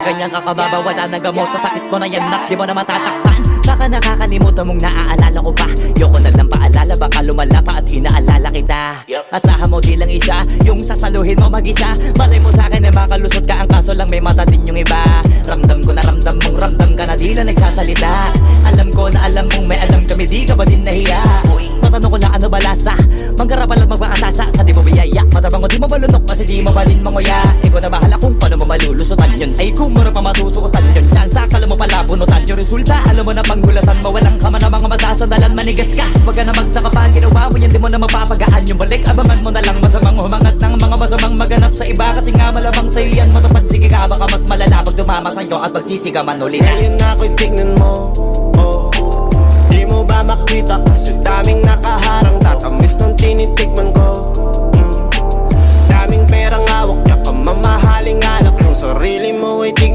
Ganyan ka kababa, wala na gamot sa sakit mo na yan at di mo na matatakpan. Baka nakakalimutan mong naaalala ko pa. Yoko na lang paalala, baka lumala pa at inaalala kita. Asahan mo di lang isa, yung sasaluhin mo mag-isa. Malay mo sa akin ay makalusot ka, ang kaso lang may mata din yung iba. Ramdam ko na ramdam mong ramdam ka na di lang nagsasalita. Alam ko na alam mong may alam kami, di ka ba din nahiya? Matanong ko na ano ba lasa, manggarapal at magpakasasa sa di mo biyaya. Matabang ko di mo malunok kasi di mo ba din manguya. Ikaw na bahala kung paano mo malulusutan yun. Ay kung mura pa masusuotan yun. Tsansa kala mo pala bunutan yung resulta. Alam mo na panghulatan mo, walang kama na mga masasandalan, manigas ka. Wag ka na magtaka pa, ginawa mo yan, di mo na mapapagaan yung balik. Abangan mo na lang masamang humangat ng mga masamang maganap sa iba. Kasi nga malamang sa'yo yan matupad, sige ka baka mas malala pag dumama sa'yo at pagsisigaman ulit. Ngayon ako'y tignan mo, oh. Di mo ba makita kasi daming nakaharang. Tatamis ng tinitikman ko, daming perang hawak, tsaka mamahaling alak. Yung sarili mo ay tignan